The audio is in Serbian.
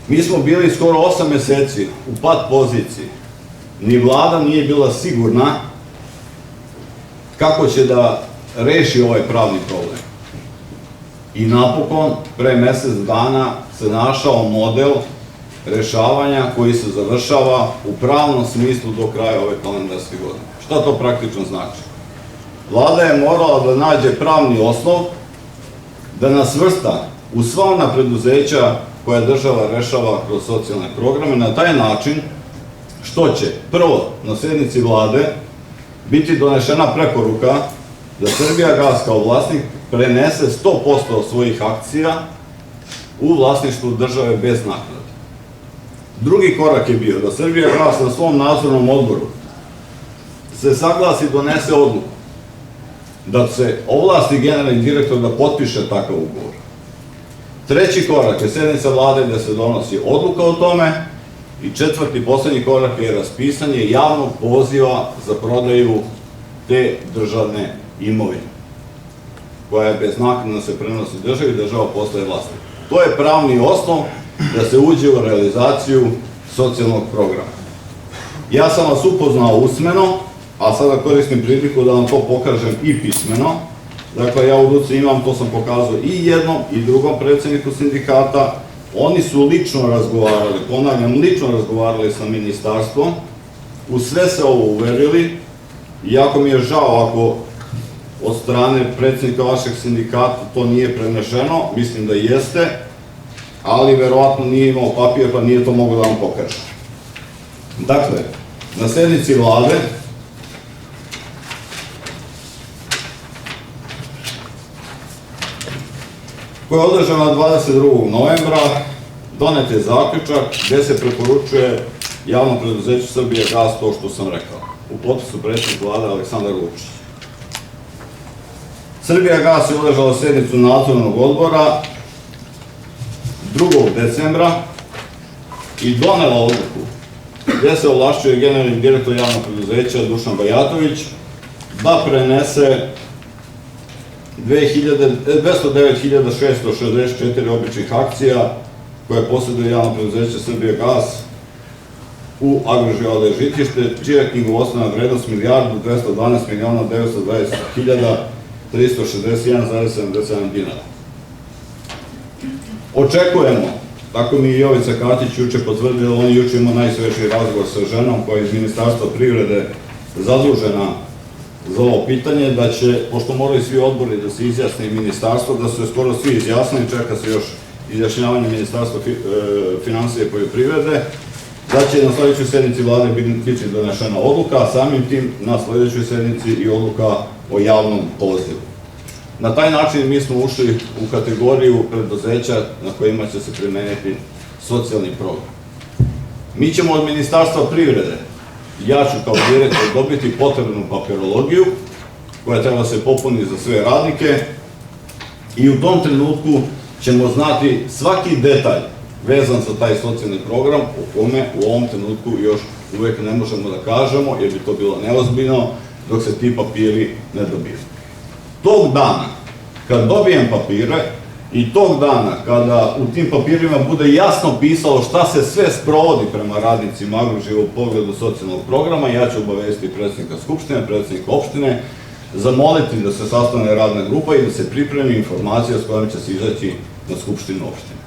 Mi smo bili skoro 8 meseci u pat poziciji. Ni vlada nije bila sigurna kako će da reši ovaj pravni problem. I napokon, pre mesec dana se našao model rešavanja koji se završava u pravnom smislu do kraja ove kalendarske godine. Šta to praktično znači? Vlada je morala da nađe pravni osnov, da nas svrsta u sva ona preduzeća koja država rešava kroz socijalne programe na taj način što će prvo na sednici vlade biti donešena preporuka da Srbijagas kao vlasnik prenese 100% svojih akcija u vlasništvu države bez naknade. Drugi korak je bio da Srbijagas na svom nadzornom odboru se saglasi i donese odluku da se ovlasti generalni direktor da potpiše takav ugovor. Treći korak je sednica vlade gde se donosi odluka o tome i četvrti, poslednji korak je raspisanje javnog poziva za prodaju te državne imovine, koja je bez naknade da se prenosi državi i država postaje vlasnik. To je pravni osnov da se uđe u realizaciju socijalnog programa. Ja sam vas upoznao usmeno, a sada koristim priliku da vam to pokažem i pismeno. Dakle, ja u ruci imam, to sam pokazao i jednom i drugom predsedniku sindikata. Oni su lično razgovarali, ponavljam, lično razgovarali sa ministarstvom, u sve se ovo uverili, iako mi je žao ako od strane predsednika vašeg sindikata to nije prenešeno, mislim da jeste, ali verovatno nije imao papir pa nije to mogo da vam pokaže. Dakle, na sednici vlade koja je održana 22. novembra, donet je zaključak gde se preporučuje javnom preduzeću Srbijagas to što sam rekao. U potpisu predsednik vlade Aleksandar Vučić. Srbijagas je održala sednicu nadzornog odbora 2. decembra i donela odluku gde se ovlašćuje generalni direktor javnog preduzeća Dušan Bajatović da prenese 209.664 običnih akcija koje posjeduje javno preduzeće Srbijagas u Agroživalde Žitište, čija knjigovodstvena vrednost 1.212.920.361,77 dinara. Očekujemo, tako mi i Jovica Katić juče potvrdila, on juče imao najsvežiji razgovor sa ženom koja je iz Ministarstva privrede zadužena za ovo pitanje, da će, pošto moraju svi odbori da se izjasne i ministarstvo, da su skoro svi izjasnili, čeka se još izjašnjavanje Ministarstva finansije i poljoprivrede, da će na sledećoj sednici vlade biti donešena odluka, a samim tim na sledećoj sednici i odluka o javnom pozivu. Na taj način mi smo ušli u kategoriju preduzeća na kojima će se primeniti socijalni program. Mi ćemo od Ministarstva privrede, ja ću kao direktor dobiti potrebnu papirologiju koja treba se popuni za sve radnike i u tom trenutku ćemo znati svaki detalj vezan za taj socijalni program o kome u ovom trenutku još uvek ne možemo da kažemo jer bi to bilo neozbiljno dok se ti papiri ne dobiju. Tog dana kad dobijem papire i tog dana kada u tim papirima bude jasno pisalo šta se sve sprovodi prema radnicima Agroživa u pogledu socijalnog programa, ja ću obavestiti predsednika Skupštine, predsednika opštine, zamoliti da se sastane radna grupa i da se pripremi informacija s kojom će se izaći na Skupštinu opštine.